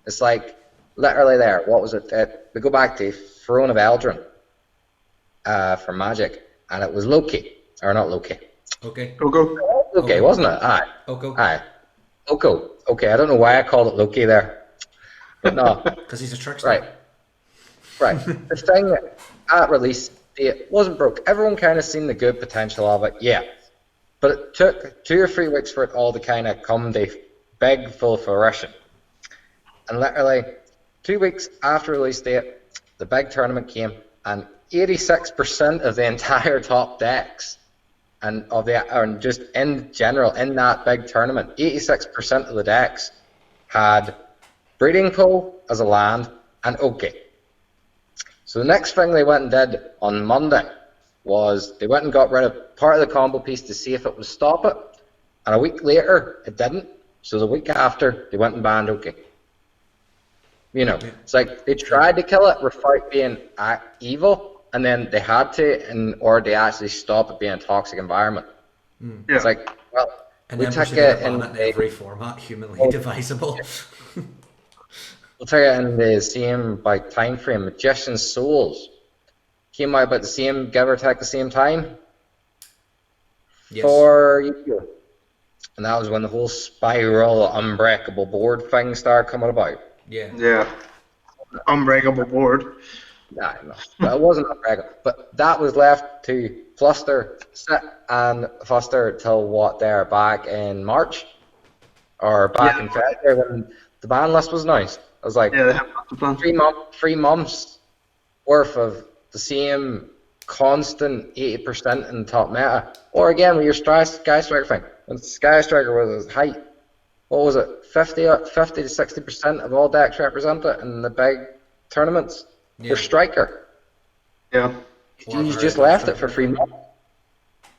It's like literally there. What was it? We go back to Throne of Eldrin for Magic, and it was Loki, or not Loki. Okay. Oko. Loki, Oko. wasn't it? Aye. Oko. Aye. Oko. Okay, I don't know why I called it Loki there, but no. Because he's a trickster. Right. Right. The thing at release date wasn't broke. Everyone kind of seen the good potential of it, yeah. But it took 2 or 3 weeks for it all to kind of come to big full fruition. And literally 2 weeks after release date, the big tournament came, and 86% of the entire top decks, and just in general in that big tournament, 86% of the decks had Breeding Pool as a land and Oki. So the next thing they went and did on Monday was they went and got rid of part of the combo piece to see if it would stop it, and a week later it didn't. So the week after they went and banned Oki. You know, it's like they tried to kill it without being evil, and then they had to in order to actually stop it being a toxic environment. Yeah. It's like, well, And we then took proceeded it to ban in it in every format humanly devisable. we'll take it in the same time frame. Magician's Souls came out about the same, give or take the same time Yes. for Yugioh. And that was when the whole spiral unbreakable board thing started coming about. Yeah. Yeah. Unbreakable board. Nah, no, but it wasn't unbreakable. But that was left to fluster, sit and fluster till what there back in March or back in February when the ban list was announced. I was like, Yeah, they have the plan. 3 months worth of the same constant 80% in the top meta. Or again with your Sky Striker thing. When Sky Striker was at height, what was it? 50 to 60% of all decks represented in the big tournaments were Striker. Yeah. You just left it for 3 months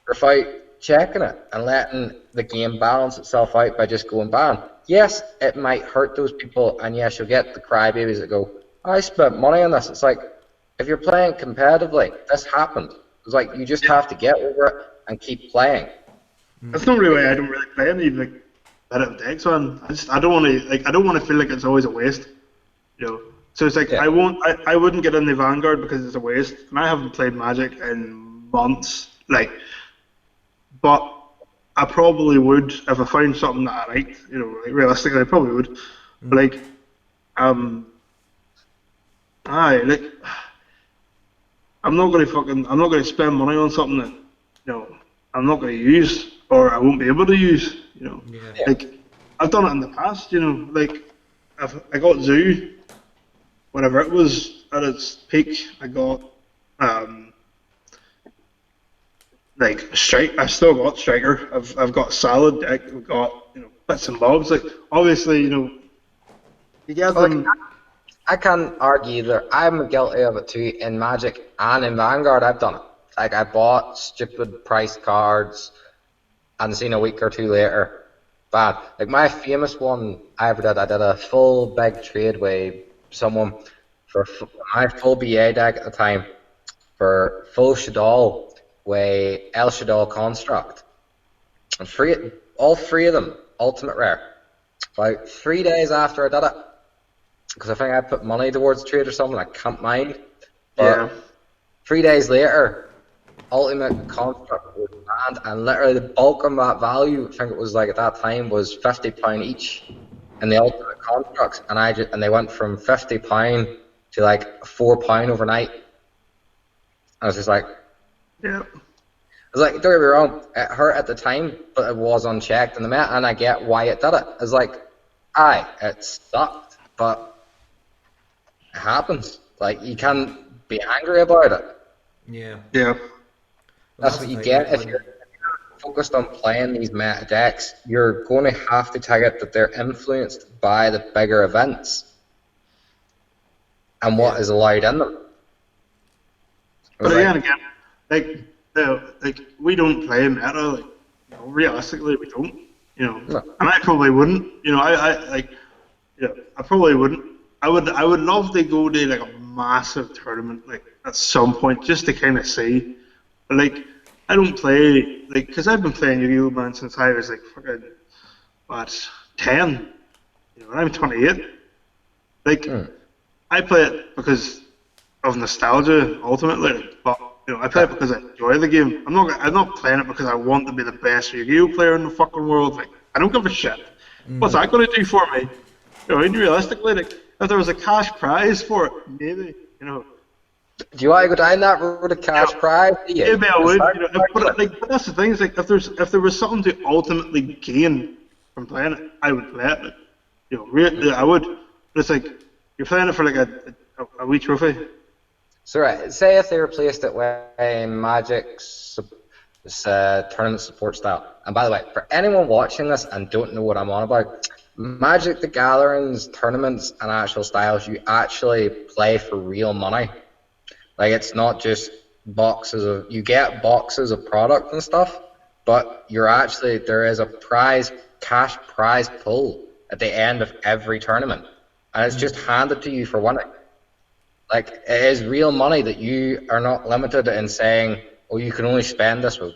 without checking it and letting the game balance itself out by just going ban. Yes, it might hurt those people, and yes, you'll get the crybabies that go, I spent money on this. It's like, if you're playing competitively, this happened. It's like, you just have to get over it and keep playing. That's not really why I don't really play any like competitive decks, man. I don't want to feel like it's always a waste, you know. So it's like I wouldn't get in the Vanguard because it's a waste, and I haven't played Magic in months. Like, but I probably would if I found something that I liked. You know, like realistically, I probably would. But like, I'm not gonna spend money on something that, you know, I'm not gonna use or I won't be able to use. You know, like I've done it in the past. You know, like I got Zoo. Whatever it was at its peak, I got Strike. I still got Striker. I've got Salad deck. I've got, you know, bits and bobs. Like obviously, you know, you get them. I can't argue that I'm guilty of it too. In Magic and in Vanguard, I've done it. Like I bought stupid price cards and seen a week or two later, bad. Like my famous one I ever did, I did a full big trade with someone for my full BA deck at the time for full Shaddoll with El Shaddoll Construct. And all 3 of them, ultimate rare. About 3 days after I did it, because I think I put money towards trade or something, I can't mind. But 3 days later, ultimate construct was banned, and literally the bulk of that value, I think it was like at that time, was £50 each in the ultimate constructs, and they went from £50 to like £4 overnight. I was just like, I was like, don't get me wrong, it hurt at the time, but it was unchecked in the meta, and I get why it did it. It's like, it sucked, but it happens. Like, you can't be angry about it. Yeah. Yeah. That's what you get if you're focused on playing these meta decks. You're going to have to target that they're influenced by the bigger events and what is allowed in them. But again, like we don't play meta. Like, you know, realistically, we don't. You know, and I probably wouldn't. You know, I probably wouldn't. I would love to go to like a massive tournament like at some point just to kind of see. But like, I don't play like because I've been playing Yu-Gi-Oh, man, since I was like fucking 10. You know, I'm 28. Like, I play it because of nostalgia, ultimately. But I play it because I enjoy the game. I'm not playing it because I want to be the best Yu-Gi-Oh player in the fucking world. Like, I don't give a shit. What's that going to do for me? And realistically, like, if there was a cash prize for it, maybe. Do you want to go down that road of cash prize? Maybe I would. But that's the thing. Is like, if there was something to ultimately gain from playing it, I would play it. Like, I would. But it's like you're playing it for like a wee trophy. So right, say if they replaced it with a Magic's tournament support style. And by the way, for anyone watching this and don't know what I'm on about, Magic the Gathering's tournaments and actual styles, you actually play for real money. Like, it's not just you get boxes of product and stuff, but there is a cash prize pool at the end of every tournament. And it's just handed to you for winning. Like, it is real money that you are not limited in saying, oh, you can only spend this with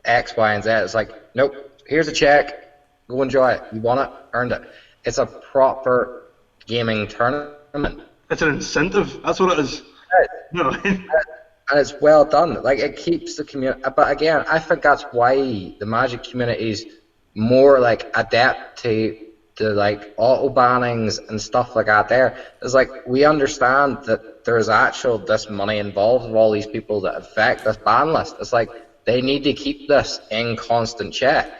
X, Y, and Z. It's like, nope, here's a check, go enjoy it. You won it, earned it. It's a proper gaming tournament. It's an incentive, that's what it is. And it's well done. Like, it keeps the community. But again, I think that's why the Magic community is more like adept to like auto bannings and stuff like that. It's like, we understand that there's this money involved with all these people that affect this ban list. It's like they need to keep this in constant check.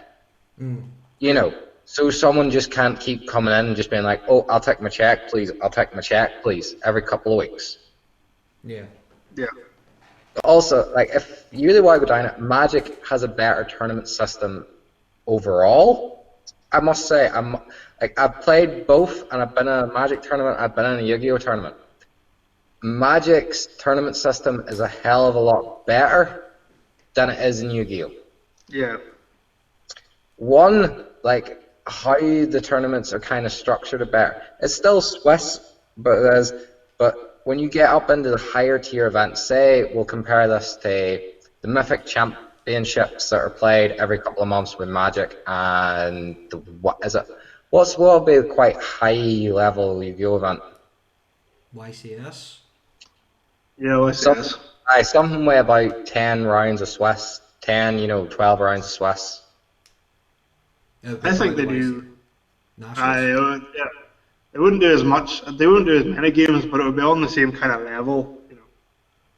So someone just can't keep coming in and just being like, oh, I'll take my check, please. I'll take my check, please, every couple of weeks. Yeah. But also, like, if you really want to go down it, Magic has a better tournament system overall. I must say, I've played both, and I've been in a Magic tournament, I've been in a Yu-Gi-Oh tournament. Magic's tournament system is a hell of a lot better than it is in Yu-Gi-Oh. Yeah. One, like, how the tournaments are kind of structured are better. It's still Swiss, but when you get up into the higher tier events, say we'll compare this to the Mythic Championships that are played every couple of months with Magic, and what will be a quite high level Yu-Gi-Oh event? YCS? Yeah, YCS. Something with about 10 rounds of Swiss, 12 rounds of Swiss. I think they do. Nationals? Yeah. They wouldn't do as much. They wouldn't do as many games, but it would be on the same kind of level.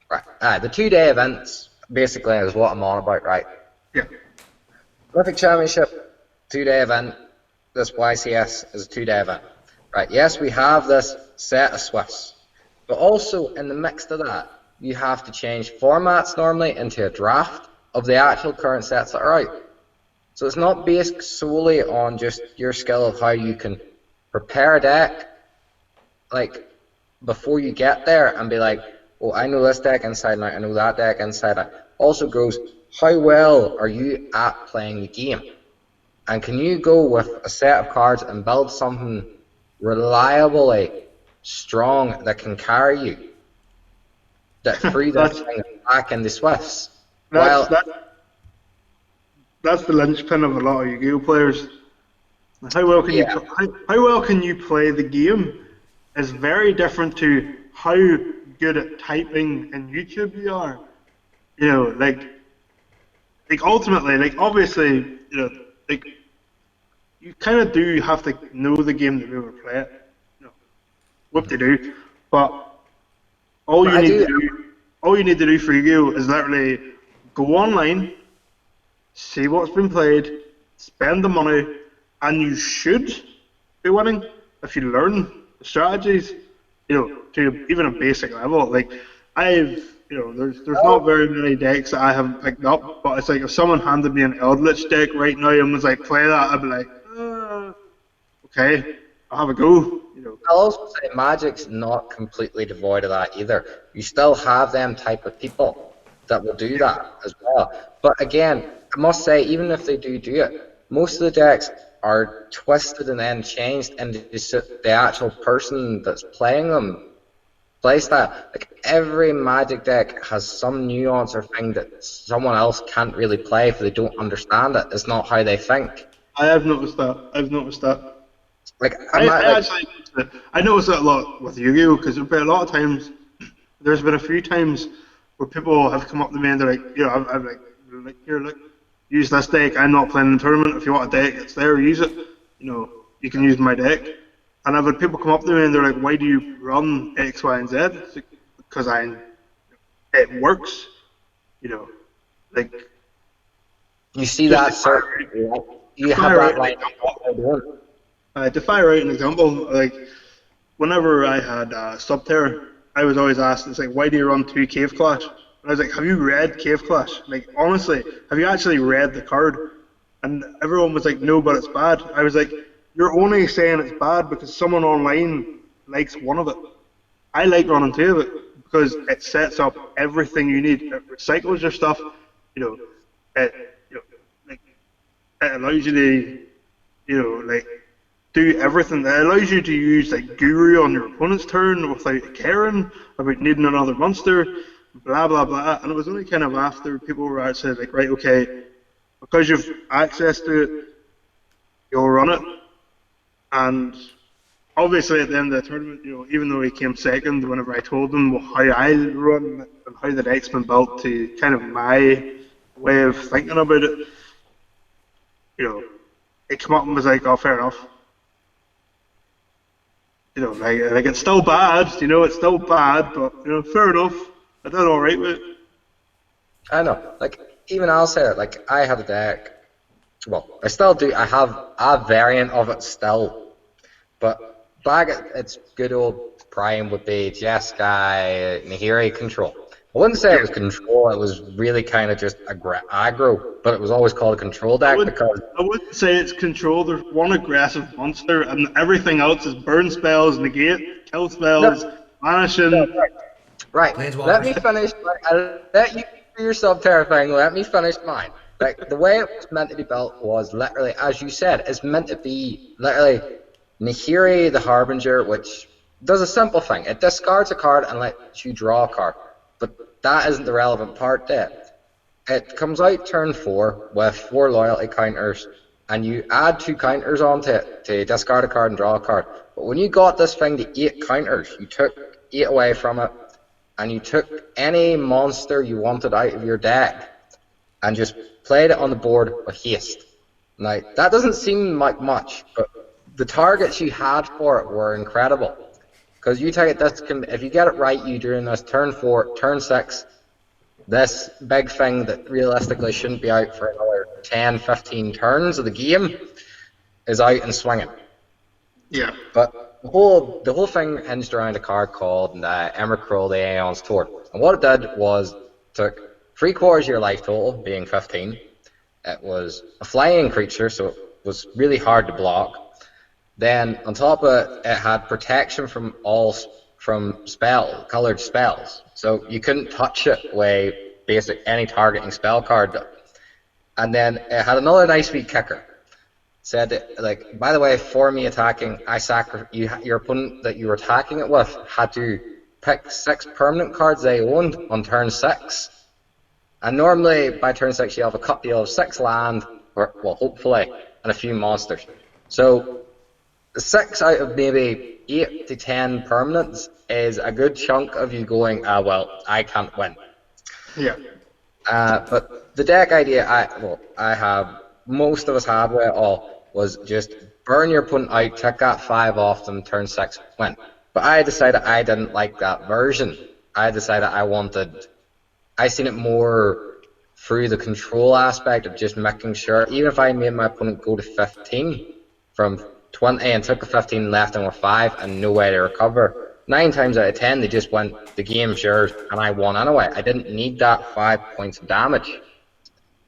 Right. The 2-day events basically is what I'm on about, right? Yeah. Mythic Championship, 2-day event. This YCS is a 2-day event. Right. Yes, we have this set of Swiss, but also in the mix of that, you have to change formats normally into a draft of the actual current sets that are out. So it's not based solely on just your skill of how you can prepare a deck, like, before you get there and be like, oh, I know this deck inside and out, I know that deck inside out. Also goes, how well are you at playing the game? And can you go with a set of cards and build something reliably strong that can carry you, that through this thing back in the Swifts? That's the linchpin of a lot of Yu-Gi-Oh players. How well can you play the game is very different to how good at typing in YouTube you are. Like ultimately, like, obviously, like, you kind of do have to know the game to be able to play it. What to do, but all you need to do for Yu-Gi-Oh is literally go online, see what's been played, spend the money, and you should be winning if you learn the strategies, to even a basic level. Like, there's not very many decks that I haven't picked up, but it's like if someone handed me an Eldritch deck right now and was like, play that, I'd be like, okay, I'll have a go. I'll also say Magic's not completely devoid of that either. You still have them type of people that will do that as well. But again, I must say, even if they do it, most of the decks are twisted and then changed into the actual person that's playing them playstyle. Like, every Magic deck has some nuance or thing that someone else can't really play if they don't understand it. It's not how they think. I have noticed that. Like I actually I notice that a lot with Yu-Gi-Oh because there's been a lot of times. There's been a few times where people have come up to me and they're like, I'm like, here, look, use this deck. I'm not playing in the tournament. If you want a deck, it's there. Use it. You can use my deck. And I've had people come up to me and they're like, why do you run X, Y, and Z? It's like, because it works. Like you see just that certain, you have that like. To fire out an example, like whenever I had Subterra, I was always asked, it's like, why do you run 2 Cave Clash? And I was like, have you read Cave Clash? Like, honestly, have you actually read the card? And everyone was like, no, but it's bad. I was like, you're only saying it's bad because someone online likes one of it. I like running 2 of it because it sets up everything you need. It recycles your stuff. It like it allows you to like do everything. It allows you to use like Guru on your opponent's turn without caring about needing another monster, blah blah blah. And it was only kind of after people were actually like, right, okay, because you've access to it, you'll run it. And obviously at the end of the tournament, even though he came second, whenever I told him how I run and how the deck's been built to kind of my way of thinking about it, it came up and was like, oh, fair enough. Like it's still bad, it's still bad, but fair enough. I did all right with it. I know, like even I'll say it. Like I had a deck. Well, I still do. I have a variant of it still, but back at its good old prime would be Jeskai Nahiri control. I wouldn't say it was control. It was really kind of just aggro, but it was always called a control deck because I wouldn't say it's control. There's one aggressive monster, and everything else is burn spells, negate, kill spells, banishing. No, right. Let me finish. I'll let you do your Subterra thing. Let me finish mine. Like the way it was meant to be built was literally, as you said, it's meant to be literally Nahiri the Harbinger, which does a simple thing. It discards a card and lets you draw a card. But that isn't the relevant part there. It comes out turn 4 with 4 loyalty counters, and you add 2 counters onto it to discard a card and draw a card. But when you got this thing to 8 counters, you took 8 away from it, and you took any monster you wanted out of your deck, and just played it on the board with haste. Now, that doesn't seem like much, but the targets you had for it were incredible. Because you take it, if you get it right, you during this turn 4, turn 6, this big thing that realistically shouldn't be out for another 10, 15 turns of the game is out and swinging. Yeah. But the whole thing hinged around a card called Emrakul, the Aeon's Sword. And what it did was took 3/4 of your life total, being 15. It was a flying creature, so it was really hard to block. Then on top of it, it had protection from colored spells, so you couldn't touch it with basic any targeting spell card. And then it had another nice wee kicker. Said that, like, by the way, for me attacking, your opponent that you were attacking it with had to pick 6 permanent cards they owned on turn 6. And normally by turn 6 you have a cut deal of 6 land, or well, hopefully, and a few monsters. So 6 out of maybe 8 to 10 permanents is a good chunk of you going, well, I can't win. Yeah. But the deck idea most of us had with it all was just burn your opponent out, take that 5 off them, turn 6, win. But I decided I didn't like that version. I decided I seen it more through the control aspect of just making sure, even if I made my opponent go to 15 from 20 and took a 15 left them with 5 and no way to recover, 9 times out of 10 they just went, the game's yours, and I won anyway. I didn't need that 5 points of damage.